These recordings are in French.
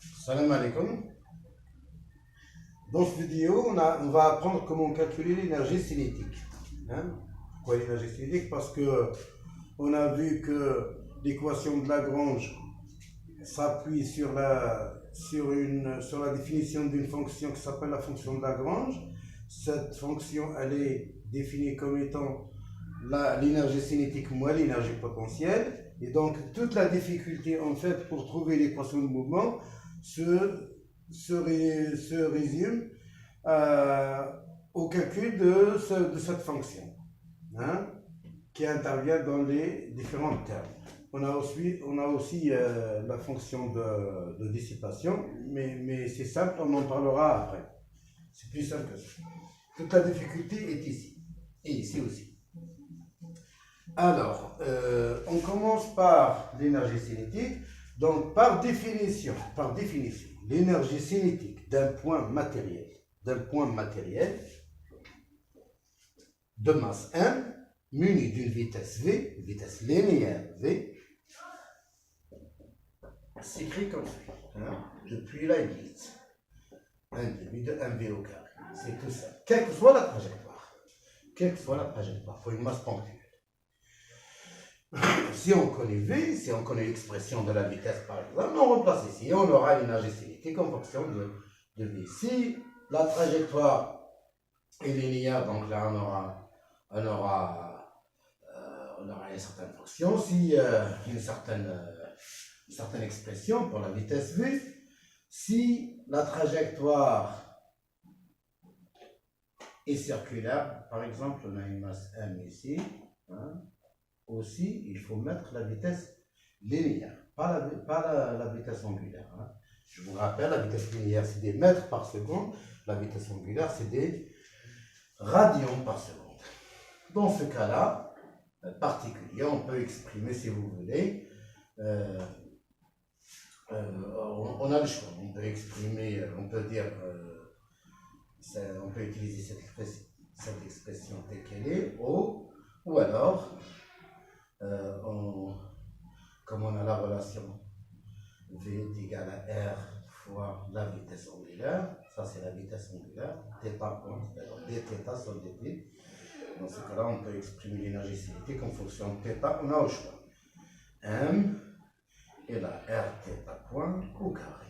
Salam alaikum. Dans cette vidéo, on va apprendre comment calculer l'énergie cinétique. Pourquoi l'énergie cinétique? Parce que on a vu que l'équation de Lagrange s'appuie sur la définition d'une fonction qui s'appelle la fonction de Lagrange. Cette fonction, elle est définie comme étant l'énergie cinétique moins l'énergie potentielle. Et donc, toute la difficulté, en fait, pour trouver l'équation de mouvement se résume au calcul de cette fonction, qui intervient dans les différents termes. On a aussi la fonction de dissipation, mais c'est simple, on en parlera après. C'est plus simple que ça. Toute la difficulté est ici, et ici aussi. Alors, on commence par l'énergie cinétique. Donc, par définition, l'énergie cinétique d'un point matériel de masse M, muni d'une vitesse V, vitesse linéaire V, s'écrit comme suit, depuis la limite, 1,5 de mv au carré. C'est tout ça. Quelle que soit la trajectoire, pour une masse ponctuelle. Si on connaît V, si on connaît l'expression de la vitesse par exemple, on remplace ici, on aura l'énergie cinétique en fonction de V. Si la trajectoire est linéaire, donc là on aura une certaine fonction, si une certaine expression pour la vitesse V. Si la trajectoire est circulaire, par exemple on a une masse M ici, aussi, il faut mettre la vitesse linéaire, pas la vitesse angulaire. Je vous rappelle, la vitesse linéaire, c'est des mètres par seconde. La vitesse angulaire, c'est des radians par seconde. Dans ce cas-là, particulier, on peut exprimer, si vous voulez, on a le choix. On peut exprimer, on peut dire, on peut utiliser cette expression telle qu'elle est, ou alors, comme on a la relation V est égal à R fois la vitesse angulaire, ça c'est la vitesse angulaire, θ point, dθ sur dt. Dans ce cas-là, on peut exprimer l'énergie cinétique en fonction de θ, on a au choix. M et la R θ point au carré.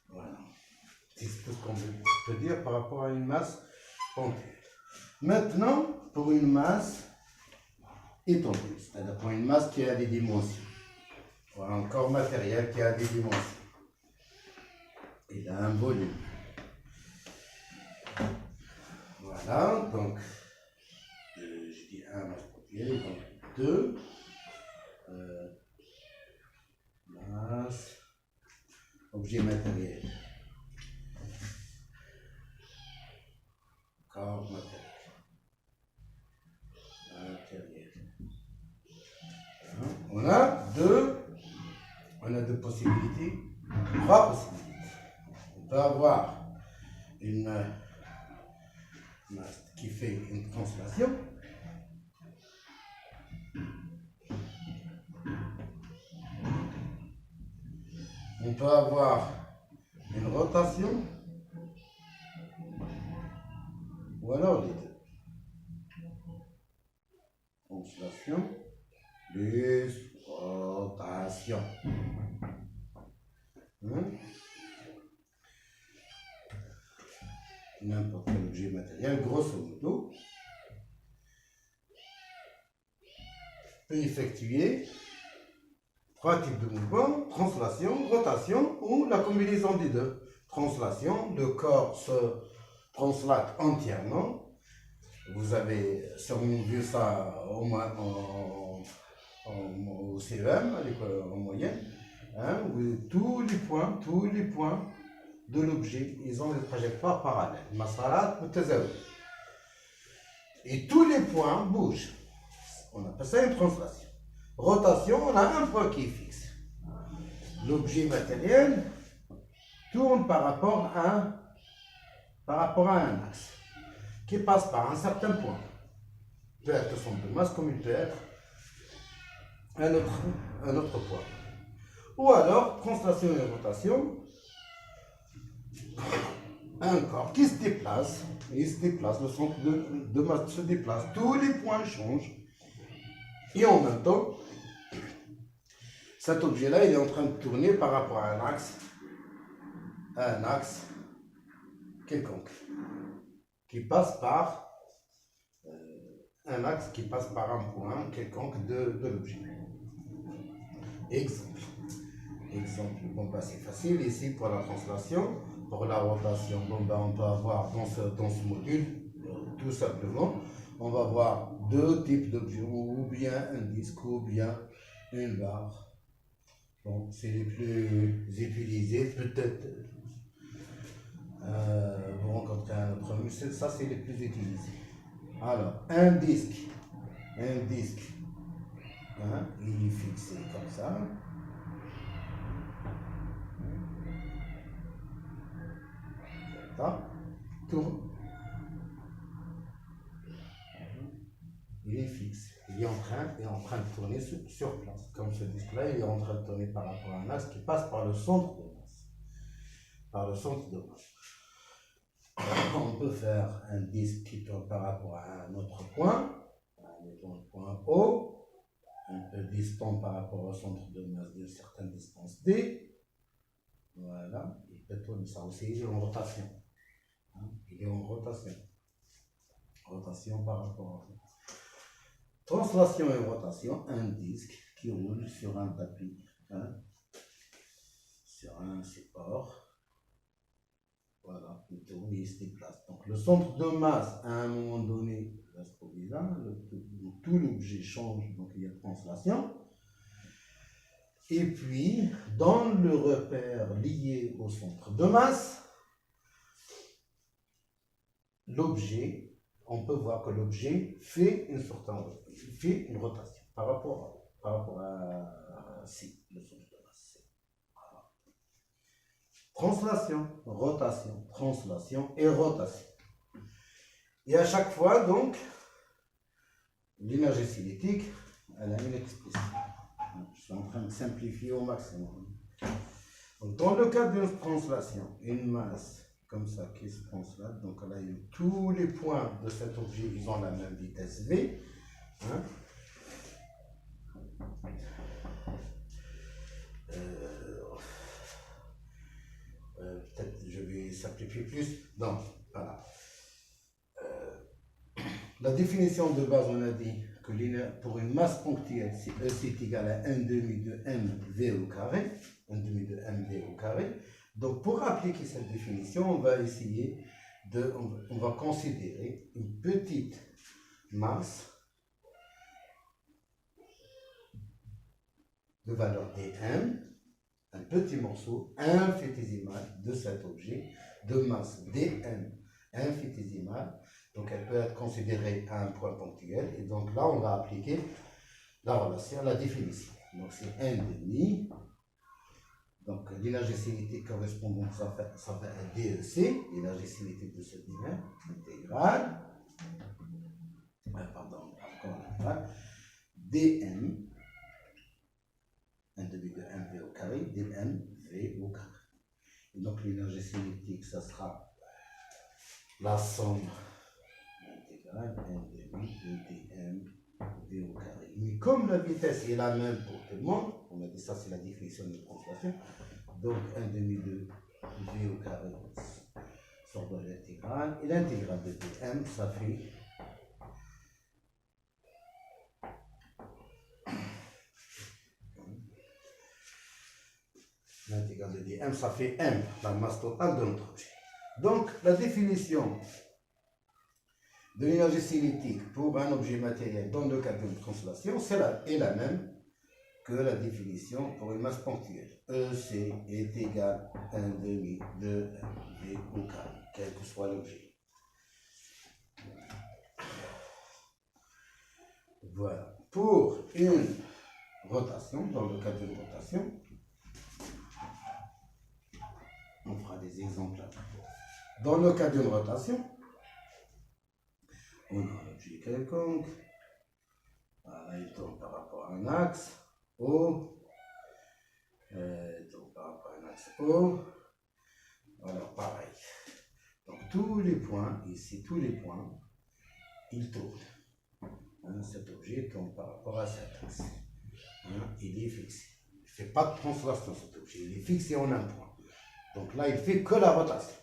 Voilà. C'est tout ce qu'on peut dire par rapport à une masse ponctuelle. Maintenant, pour une masse étendue, c'est-à-dire pour une masse qui a des dimensions, pour un corps matériel qui a des dimensions, il a un volume. Voilà, donc je dis 1 masse ponctuelle, donc 2 masse objet matériel, corps matériel. On a deux possibilités, trois possibilités. On peut avoir une masse qui fait une translation. On peut avoir une rotation, ou alors les deux. Translation plus rotation. N'importe quel objet matériel, grosso modo, peut effectuer trois types de mouvements: translation, rotation ou la combinaison des deux. Translation, le corps se translate entièrement. Vous avez sûrement vu ça au moins au CEM, en moyenne, où tous les points de l'objet, ils ont des trajectoires parallèles. Et tous les points bougent. On appelle ça une translation. Rotation, on a un point qui est fixe. L'objet matériel tourne par rapport à un axe qui passe par un certain point. Il peut être le centre de masse comme il peut être un autre point. Ou alors, translation et rotation, un corps qui se déplace, il se déplace, le centre de masse se déplace, tous les points changent, et en même temps, cet objet-là, il est en train de tourner par rapport à un axe quelconque, qui passe par un axe qui passe par un point quelconque de l'objet. Exemple. Exemple, bon, bah, c'est facile ici pour la translation. Pour la rotation, bon, bah, on peut avoir dans ce module, tout simplement, on va voir deux types d'objets, ou bien un disque, ou bien une barre. Bon, c'est les plus utilisés, peut-être vous rencontrez un autre, mais ça c'est les plus utilisés. Alors, un disque, hein, il est fixé comme ça. Ça tourne. Il est fixe. Il est en train de tourner sur place. Comme ce disque-là, il est en train de tourner par rapport à un axe qui passe par le centre de masse. On peut faire un disque qui tourne par rapport à un autre point. Mettons le point O, un peu distant par rapport au centre de masse d'une certaine distance D. Voilà. Il peut tourner ça aussi. Il est en rotation. Il est en rotation. Rotation par rapport à... Translation et rotation, un disque qui roule sur un tapis, hein, sur un support. Voilà, il tourne, il se déplace. Donc le centre de masse, à un moment donné, va se trouver là, tout l'objet change, donc il y a translation. Et puis, dans le repère lié au centre de masse, l'objet, on peut voir que l'objet fait une rotation par rapport à C, le centre de masse C. Voilà. Translation, rotation et rotation. Et à chaque fois, donc, l'énergie cinétique, elle a une expression. Je suis en train de simplifier au maximum. Donc, dans le cas d'une translation, une masse comme ça qui se translate, donc là, tous les points de cet objet, ils ont la même vitesse V. Hein. Peut-être je vais simplifier plus. Donc, voilà. La définition de base, on a dit que pour une masse ponctuelle, si E c'est égal à 1 demi de mv au carré, 1 demi de mv au carré. Donc, pour appliquer cette définition, on va essayer on va considérer une petite masse de valeur dm, un petit morceau infinitésimal de cet objet de masse dm infinitésimale. Donc, elle peut être considérée à un point ponctuel. Et donc là, on va appliquer la relation, la définition. Donc, c'est 1 demi. Donc, l'énergie cinétique correspondante, ça fait un DEC, l'énergie cinétique de ce diamètre, intégrale. Pardon, encore l'intégrale. dm, 1 demi de mv au carré, dm, v au carré. Et donc, l'énergie cinétique, ça sera la somme intégrale 1 demi de dm v au carré. Mais comme la vitesse est la même pour tout le monde, on a dit ça c'est la définition de translation, donc 1 demi de v au carré sort de l'intégrale, et l'intégrale de dm ça fait l'intégrale de dm ça fait m, la masse totale de notre objet. Donc la définition de l'énergie cinétique pour un objet matériel dans le cas d'une translation est la même que la définition pour une masse ponctuelle. EC est égal à 1 demi de mv au carré, quel que soit l'objet. Voilà. Pour une rotation, dans le cas d'une rotation, on fera des exemples après. Dans le cas d'une rotation, on a un objet quelconque, voilà, il tourne par rapport à un axe, O, O. Alors pareil. Donc tous les points, ici, tous les points, ils tournent. Hein, cet objet tourne par rapport à cet axe. Hein, il est fixé. Il ne fait pas de translation cet objet, il est fixé en un point. Donc là, il fait que la rotation.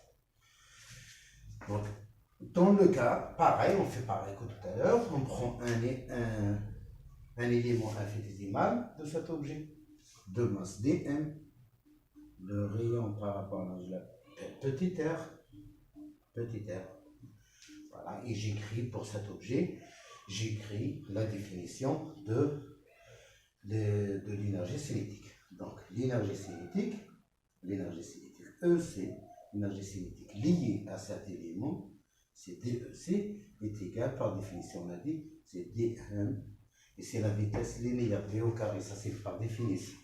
Donc, dans le cas, pareil, on fait pareil que tout à l'heure, on prend un élément infinitésimal de cet objet, de masse dm, le rayon par rapport à l'angle petit r, voilà, et j'écris pour cet objet, j'écris la définition de l'énergie cinétique. Donc l'énergie cinétique EC, l'énergie cinétique liée à cet élément, c'est DEC, est égale par définition, on a dit, c'est dm, et c'est la vitesse linéaire v au carré, ça c'est par définition.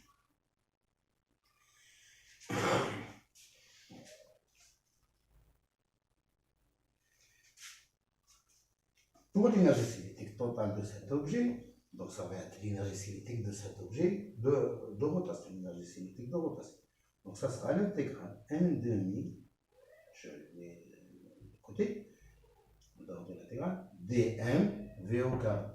Pour l'énergie cinétique totale de cet objet, donc ça va être l'énergie cinétique de cet objet de rotation, l'énergie cinétique de rotation. Donc ça sera l'intégrale 1/2, je le mets de côté, dehors de l'intégrale, dm v au carré.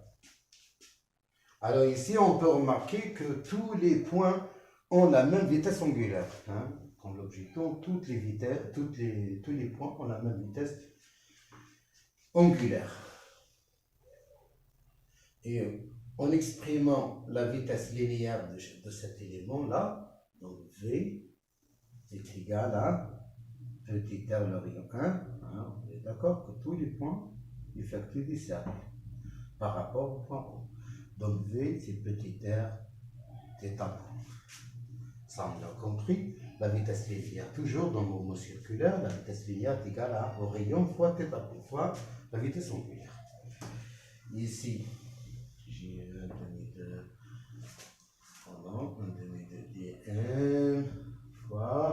Alors ici, on peut remarquer que tous les points ont la même vitesse angulaire. Hein. Quand l'objet tourne, tous les points ont la même vitesse angulaire. Et en exprimant la vitesse linéaire de cet élément-là, donc V est égal à petit r le rayon 1, hein, on est d'accord que tous les points effectuent des cercles par rapport au point O. Donc V c'est petit r θ point. Ça on l'a compris, la vitesse linéaire toujours dans le mouvement circulaire, la vitesse linéaire est égale au rayon fois θ point fois la vitesse angulaire. Ici, j'ai un demi de dm fois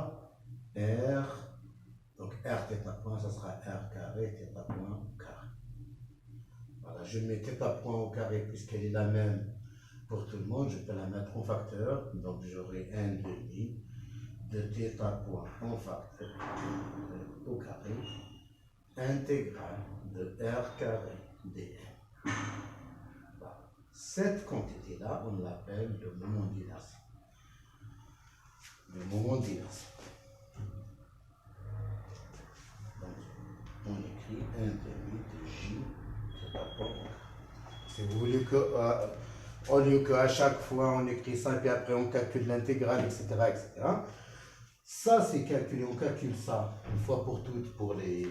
r, donc r θ point, ça sera r carré θ point carré. Voilà, je mets θ point au carré puisqu'elle est la même pour tout le monde, je peux la mettre en facteur, donc j'aurai 1/2 de θ point en facteur au carré, intégrale de r carré dm. Cette quantité-là, on l'appelle le moment d'inertie. Le moment d'inertie. Donc, on écrit 1/2 de J θ point. Si vous voulez que, au lieu qu'à chaque fois on écrit ça, puis après on calcule l'intégrale, etc., ça c'est calculé, on calcule ça une fois pour toutes pour les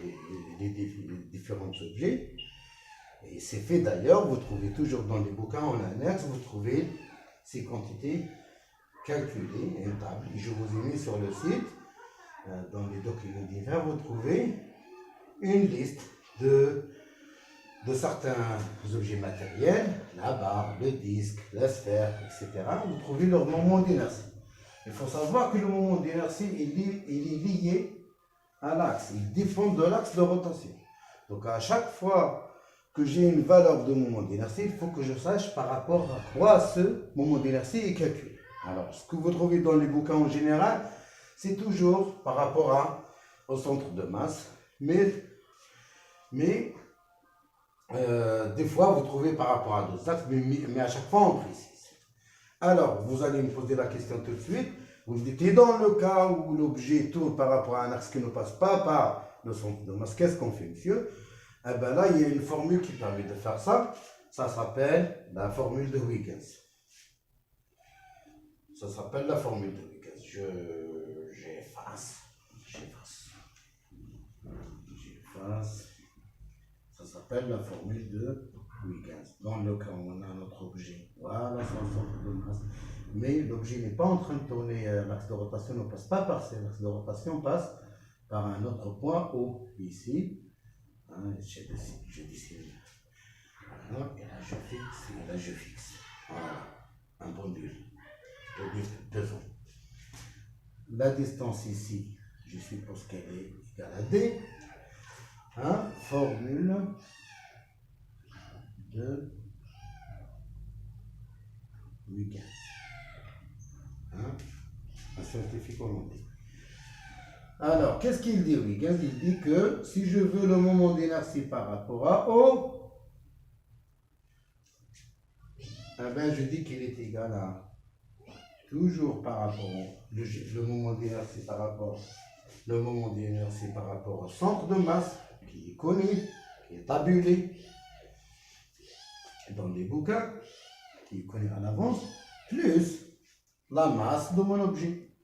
différents objets. Et c'est fait d'ailleurs, vous trouvez toujours dans les bouquins en annexe, vous trouvez ces quantités calculées, une table. Je vous ai mis sur le site, dans les documents divers, vous trouvez une liste de certains objets matériels, la barre, le disque, la sphère, etc. Vous trouvez leur moment d'inertie. Il faut savoir que le moment d'inertie, il est lié à l'axe, il dépend de l'axe de rotation. Donc à chaque fois que j'ai une valeur de moment d'inertie, il faut que je sache par rapport à quoi ce moment d'inertie est calculé. Alors, ce que vous trouvez dans les bouquins en général, c'est toujours par rapport au centre de masse, mais des fois vous trouvez par rapport à d'autres axes, mais à chaque fois on précise. Alors, vous allez me poser la question tout de suite, vous me dites, et dans le cas où l'objet tourne par rapport à un axe qui ne passe pas par le centre de masse, qu'est-ce qu'on fait, monsieur? Eh bien là, il y a une formule qui permet de faire ça. Ça s'appelle la formule de Huygens. Ça s'appelle la formule de Huygens. J'efface. Ça s'appelle la formule de Huygens. Dans le cas où on a notre objet, voilà son centre de masse. Mais l'objet n'est pas en train de tourner, l'axe de rotation ne passe pas par ça. L'axe de rotation passe par un autre point O, ici. Je dessine. Voilà, et là je fixe, et là je fixe. Voilà, un pendule. Devant. La distance ici, je suppose qu'elle est égale à D. Hein, formule de Huygens. Hein, un scientifique hollandais. Alors, qu'est-ce qu'il dit, Huygens? Il dit que si je veux le moment d'inertie par rapport à O, eh ben, je dis qu'il est égal à toujours par rapport le moment d'inertie par rapport le moment d'inertie par rapport au centre de masse qui est connu, qui est tabulé dans les bouquins, qui est connu à l'avance, plus la masse de mon objet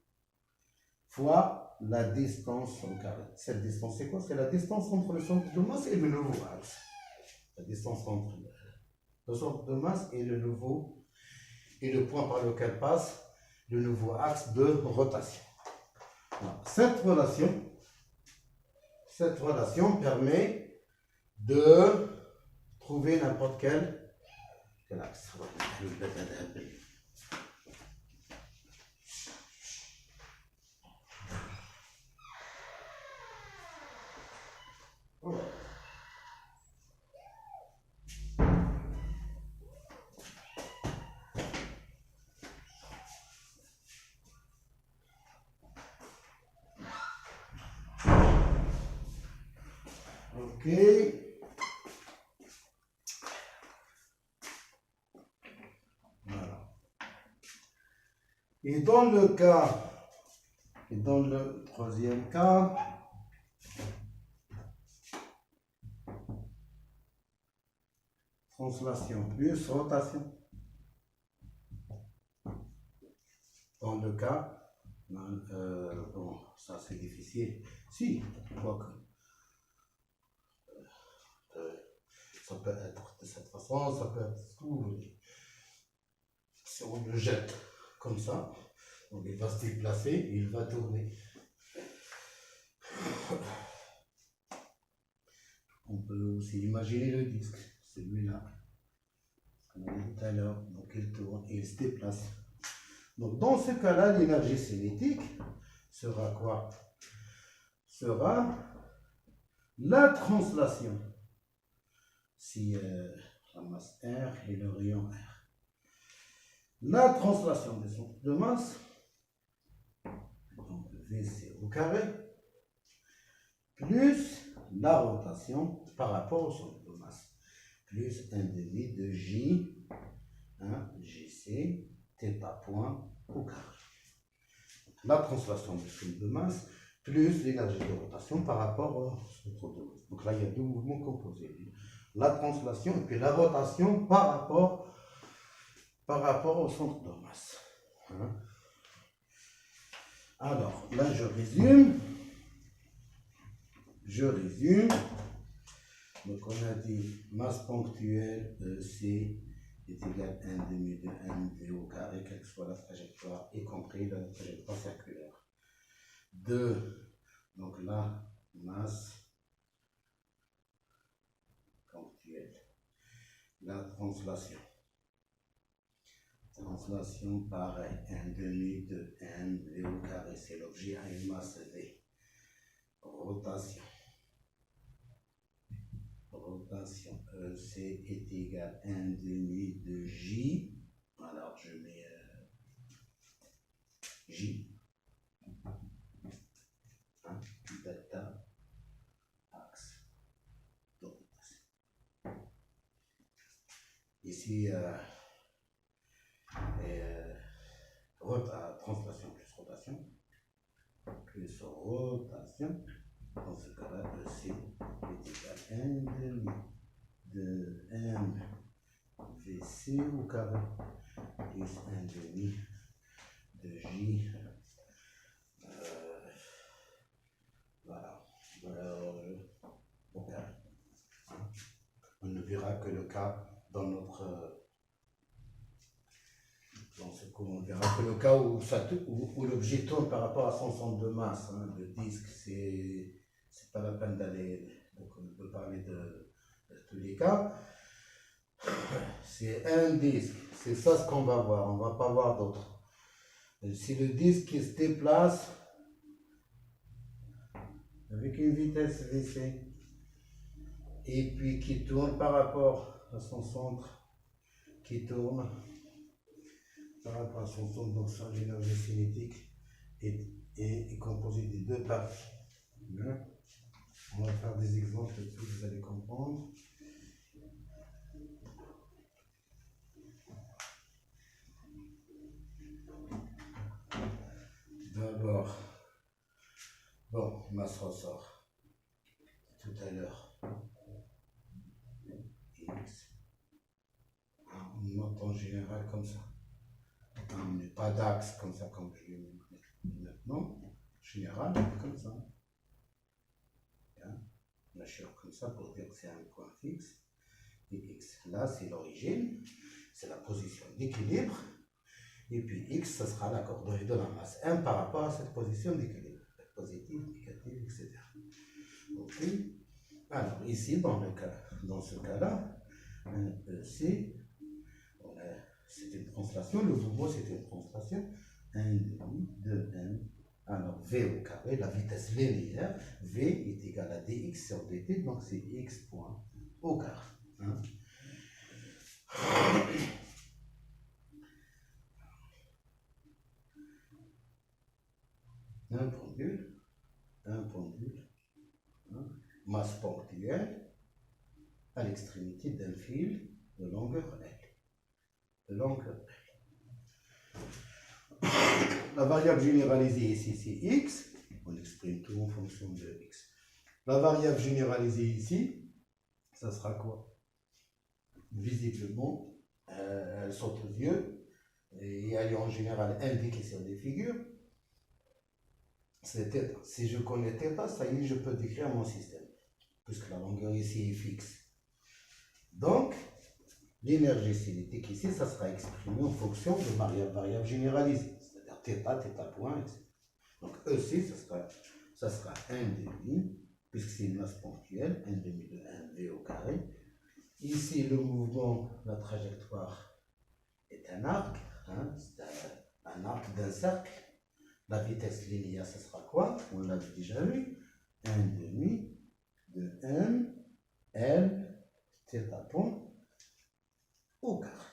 fois la distance au carré. Cette distance, c'est quoi? C'est la distance entre le centre de masse et le nouveau axe. La distance entre le centre de masse et le point par lequel passe le nouveau axe de rotation. Alors, cette relation permet de trouver n'importe quel axe. Ok. Voilà. Et dans le troisième cas, translation plus rotation. Dans le cas, bon, ça c'est difficile. Si, quoique. Ça peut être de cette façon, ça peut être ce que vous voulez. Si on le jette comme ça, donc il va se déplacer, il va tourner. On peut aussi imaginer le disque, celui-là, comme on a dit tout à l'heure, donc il tourne et il se déplace. Donc dans ce cas-là, l'énergie cinétique sera quoi? Sera la translation. Si la masse R et le rayon R. La translation des centres de masse, donc VC au carré, plus la rotation par rapport au centre de masse, plus 1/2 de J, JC, θ point au carré. La translation du centre de masse, plus l'énergie de rotation par rapport au centre de masse. Donc là, il y a deux mouvements composés. La translation et puis la rotation par rapport au centre de masse. Alors, là, je résume. Donc, on a dit masse ponctuelle C est égale à 1/2 de mv au carré, quelle que soit la trajectoire, y compris la trajectoire circulaire. 2. Donc, la masse ponctuelle. La translation. Translation pareil, 1/2 de mv au carré, c'est l'objet à une masse V. Rotation. Rotation EC est égal à 1/2 de J. Alors je mets J. Delta axe de rotation. Ici, translation plus rotation. Plus rotation. Dans ce cas-là, EC est égal à 1/2 de MVC au carré plus 1/2 de J. Voilà. Au carré. On ne verra que le cas dans notre. On verra que le cas où l'objet tourne par rapport à son centre de masse. Le disque, c'est pas la peine d'aller. Donc on peut parler de tous les cas. C'est un disque, c'est ça ce qu'on va voir, on ne va pas voir d'autres. Si le disque qui se déplace avec une vitesse Vc et puis qui tourne par rapport à son centre, qui tourne par rapport à son centre, donc ça l'énergie cinétique est composé des deux parties. Hein? On va faire des exemples que vous allez comprendre. D'abord, bon, masse ressort tout à l'heure. X. On note en général comme ça. On n'est pas d'axe comme ça, comme je l'ai mis maintenant. En général, comme ça. Bien. On assure comme ça pour dire que c'est un point fixe. Et X, là, c'est l'origine, c'est la position d'équilibre. Et puis X, ça sera la coordonnée de la masse 1 par rapport à cette position d'équilibre. Positive, négative, etc. Ok. Alors, ici, dans ce cas-là, c'est une translation, le mouvement c'est une translation, 1,5 de M. Alors, V au carré, la vitesse linéaire, V est égal à dx sur dt, donc c'est x point au carré. Hein? Un pendule, hein? Masse ponctuelle à l'extrémité d'un fil de longueur L. La variable généralisée ici, c'est x. On exprime tout en fonction de x. La variable généralisée ici, ça sera quoi? Visiblement, elle saute aux yeux et elle est en général indiquée sur des figures. C'est θ. Si je connais θ, ça y est, je peux décrire mon système, puisque la longueur ici est fixe. Donc, l'énergie cinétique ici, ça sera exprimé en fonction de variable généralisée, c'est-à-dire θ point, etc. Donc, EC, ça sera 1,5, puisque c'est une masse ponctuelle, 1,5 de 1V au carré. Ici, le mouvement, la trajectoire est un arc, hein, c'est un arc d'un cercle. La vitesse linéaire, ce sera quoi? On l'a déjà vu. 1,5 de M, L, θ point au carré.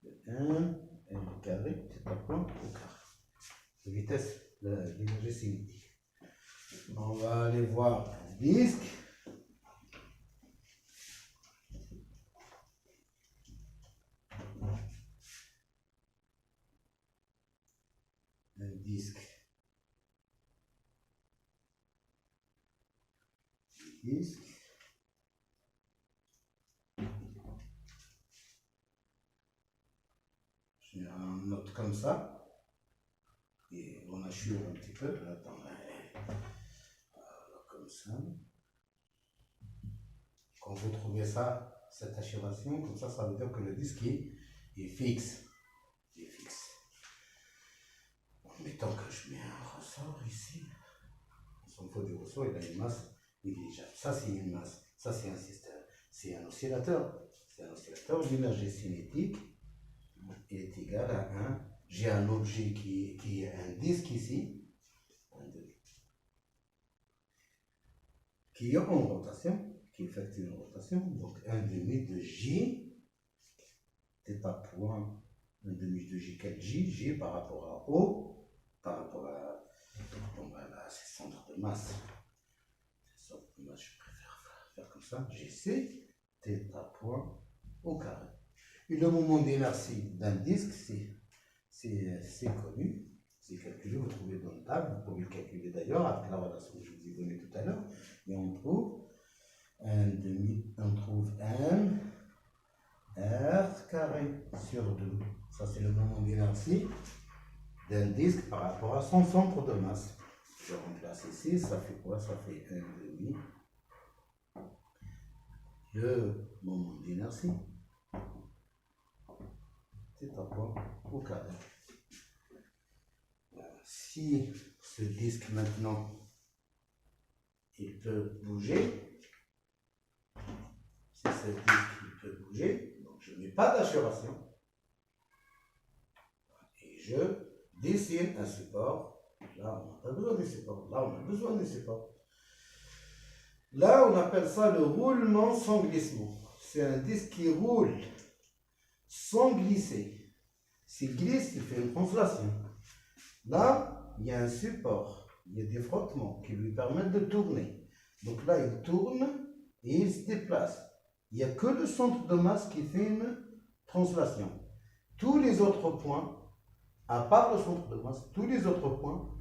De 1, L carré, θ point au carré. La vitesse, l'énergie cinétique. On va aller voir un disque. Je note comme ça. Et on assure un petit peu. Attends, comme ça. Quand vous trouvez ça, cette assuration, comme ça veut dire que le disque est fixe. Mettons que je mets un ressort ici. On s'en fout du ressort, il a une masse négligeable. Ça, c'est une masse. Ça, c'est un système. C'est un oscillateur. L'énergie cinétique est égale à 1. J'ai un objet qui est un disque ici, qui est en rotation, qui effectue une rotation. Donc, 1,5 de J, θ point, 1,5 de J, quel J? J par rapport à O. Par rapport à, bon ben là, c'est centre de masse. Je préfère faire comme ça. GC, θ point au carré. Et le moment d'inertie d'un disque, c'est connu, c'est calculé, vous trouvez dans la table, vous pouvez le calculer d'ailleurs avec la relation que je vous ai donnée tout à l'heure. Et on trouve M R carré sur 2. Ça, c'est le moment d'inertie d'un disque par rapport à son centre de masse. Je remplace ici, ça fait quoi? Ça fait 1,5. Le moment d'inertie, c'est à point au carré. Si ce disque maintenant, il peut bouger, si ce disque il peut bouger, donc je ne mets pas d'assuration, et je dessine un support. Là, on n'a pas besoin des supports. Là, on a besoin des supports. Là, on appelle ça le roulement sans glissement. C'est un disque qui roule sans glisser. S'il glisse, il fait une translation. Là, il y a un support, il y a des frottements qui lui permettent de tourner. Donc là, il tourne et il se déplace. Il n'y a que le centre de masse qui fait une translation. Tous les autres points, à part le centre de masse, tous les autres points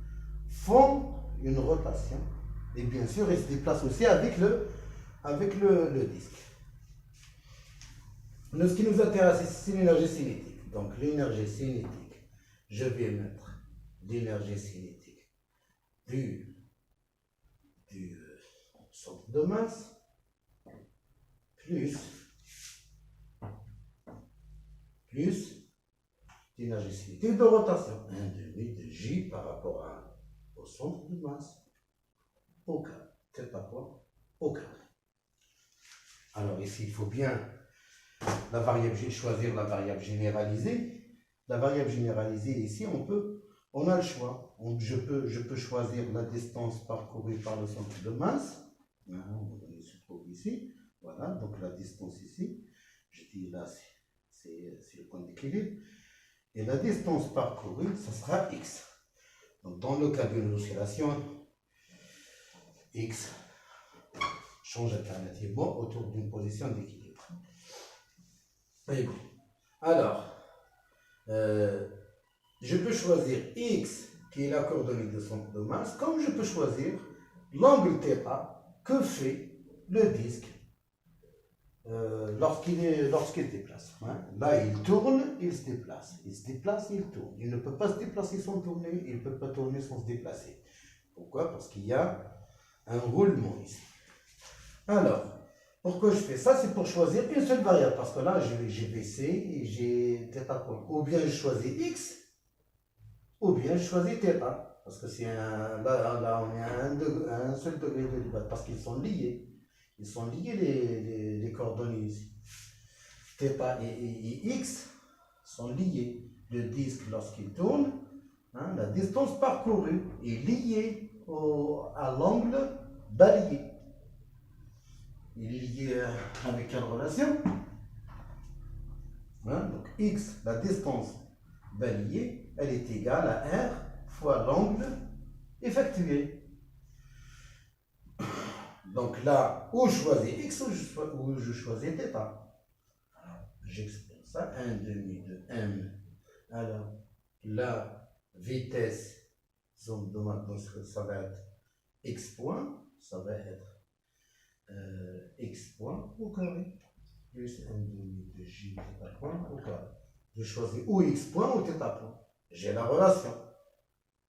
font une rotation. Et bien sûr, ils se déplacent aussi avec le disque. Mais ce qui nous intéresse ici, c'est l'énergie cinétique. Donc l'énergie cinétique, je vais mettre l'énergie cinétique du centre de masse plus l'énergie cinétique de rotation. 1/2 de J par rapport au centre de masse au carré. Θ point au carré. Alors ici, il faut bien choisir la variable généralisée. La variable généralisée, ici, on a le choix. Je peux choisir la distance parcourue par le centre de masse. On se trouve ici. Voilà, donc la distance ici. Je dis là, c'est le point d'équilibre. Et la distance parcourue, ça sera x. Donc dans le cas d'une oscillation, x change alternativement autour d'une position d'équilibre. Alors, je peux choisir x, qui est la coordonnée de centre de masse, comme je peux choisir l'angle θ que fait le disque lorsqu'il déplace. Là, il tourne, il se déplace. Il se déplace, il tourne. Il ne peut pas se déplacer sans tourner, il ne peut pas tourner sans se déplacer. Pourquoi? Parce qu'il y a un roulement ici. Alors, pourquoi je fais ça? C'est pour choisir une seule variable. Parce que là, j'ai BC et j'ai θ point. Ou bien je choisis x, ou bien je choisis θ. Parce que c'est là, on est à un seul degré de liberté. Parce qu'ils sont liés. Ils sont liés les coordonnées ici. θ et x sont liés. Le disque, lorsqu'il tourne, la distance parcourue est liée à l'angle balayé. Il est lié avec quelle relation? Donc x, la distance balayée, elle est égale à r fois l'angle effectué. Donc là, ou je choisis x ou je choisis θ. J'exprime ça, 1/2 de m. Alors, la vitesse, ça va être x point, ça va être x point au carré, plus 1/2 de j θ point au carré. Je choisis ou x point ou θ point. J'ai la relation.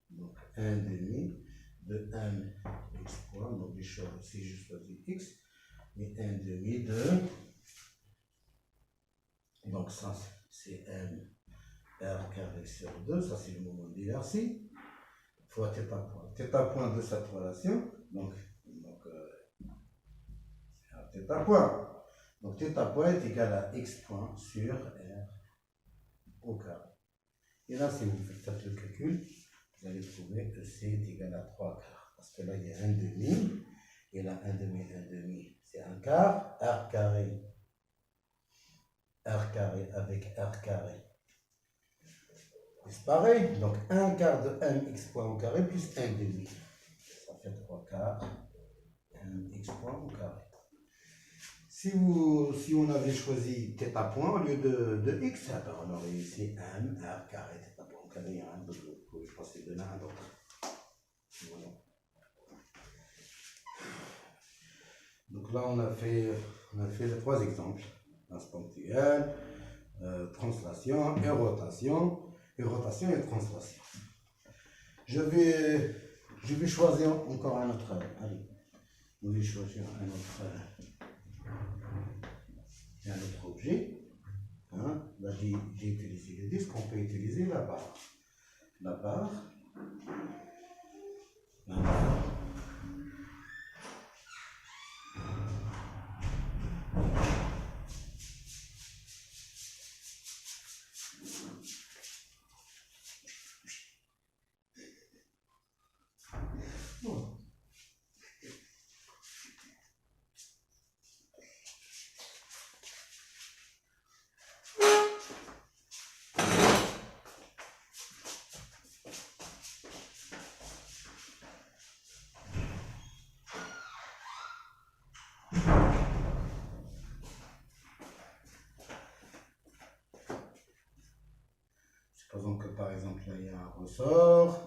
Donc 1/2 de m x point, donc si je choisis x, et 1/2 de, donc ça c'est m r carré sur 2, ça c'est le moment d'inertie, fois θ point. Θ point de cette relation, donc θ point. Donc θ point est égal à x point sur r au carré. Et là, si vous faites le calcul, vous allez trouver que c est égal à 3 quarts. Parce que là, il y a 1/2. Et là, 1/2, c'est 1 quart. R carré avec R carré. C'est pareil. Donc 1 quart de mx point au carré plus 1/2. Ça fait 3 quarts mx point au carré. Si on avait choisi θ point au lieu de x, alors on aurait ici m r carré θ point au carré. Donc vous pouvez passer de l'un à l'autre. Voilà. Donc là, on a fait les 3 exemples. Instantanéenne, translation et rotation. Et rotation et translation. Je vais choisir encore un autre. Allez, je vais choisir un autre objet. Là, j'ai utilisé le disque. On peut utiliser la barre. La barre. Supposons que par exemple là il y a un ressort.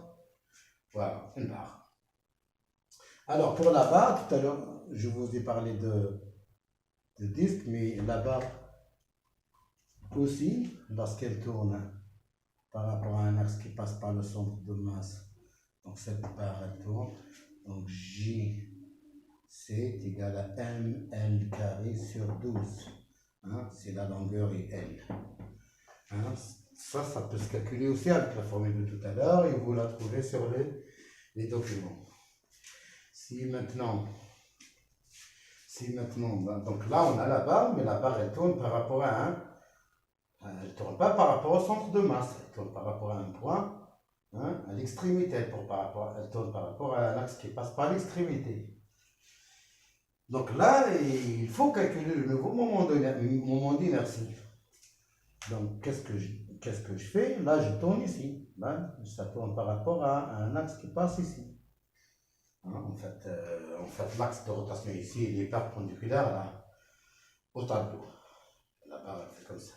Voilà, une barre. Alors pour la barre, tout à l'heure, je vous ai parlé de disque, mais la barre aussi, lorsqu'elle tourne par rapport à un axe qui passe par le centre de masse, donc cette barre elle tourne, donc JC est égal à ML carré sur 12. Hein, c'est la longueur et L. Hein, ça peut se calculer aussi avec la formule de tout à l'heure et vous la trouvez sur les documents. Si maintenant, donc là on a la barre, mais la barre elle tourne par rapport à elle ne tourne pas par rapport au centre de masse, elle tourne par rapport à un point, hein, à l'extrémité, elle tourne par rapport à un axe qui passe par l'extrémité. Donc là, il faut calculer le nouveau moment d'inertie. Donc qu'est-ce que je fais? Là, je tourne ici. Là, ça tourne par rapport à un axe qui passe ici. Hein, en fait l'axe de rotation ici, il est perpendiculaire là, au tableau. La barre, elle fait comme ça.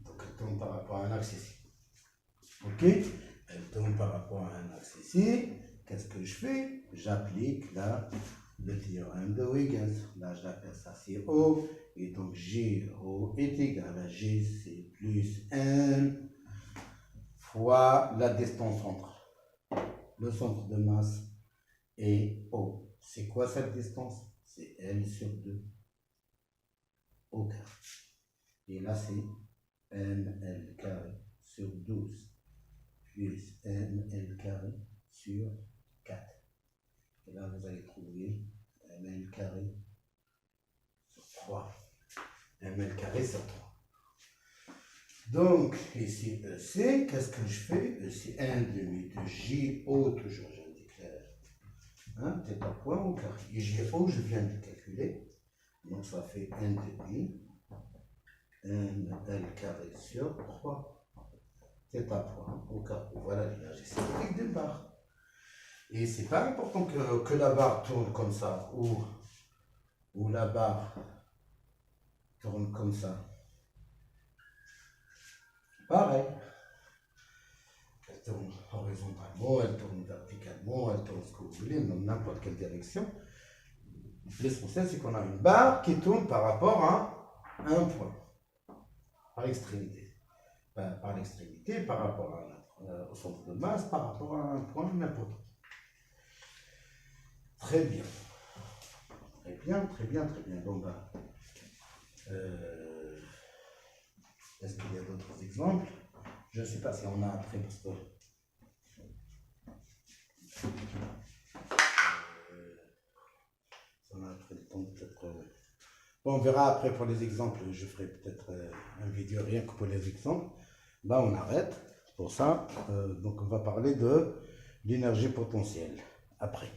Donc elle tourne par rapport à un axe ici. Ok? Elle tourne par rapport à un axe ici. Qu'est-ce que je fais? J'applique là le théorème de Huygens. Là, j'appelle ça CO. Et donc, GO est égal à GC plus N fois la distance entre le centre de masse et O. C'est quoi cette distance? C'est L sur 2 au carré. Et là, c'est ML carré sur 12 plus ML carré sur 4. Et là, vous allez trouver ML carré sur 3. ML carré sur 3. Donc, ici, EC, qu'est-ce que je fais? EC 1 demi de JO, toujours j'indique hein, θ point au carré. Et JO, je viens de calculer. Donc, ça fait 1 demi ML carré sur 3. θ point au carré. Voilà l'énergie cinétique d'une barre. Et c'est pas important que la barre tourne comme ça ou la barre tourne comme ça. Pareil. Elle tourne horizontalement, elle tourne verticalement, elle tourne ce que vous voulez, dans n'importe quelle direction. L'essentiel, c'est qu'on a une barre qui tourne par rapport à un point, par l'extrémité. Par l'extrémité, par rapport au centre de masse, par rapport à un point n'importe où. Très bien. Très bien, très bien, très bien. Bon, est-ce qu'il y a d'autres exemples? Je ne sais pas si on a après, parce que on a après le temps peut-être. Bon, on verra après pour les exemples. Je ferai peut-être une vidéo rien que pour les exemples. Là, on arrête pour ça. Donc, on va parler de l'énergie potentielle après.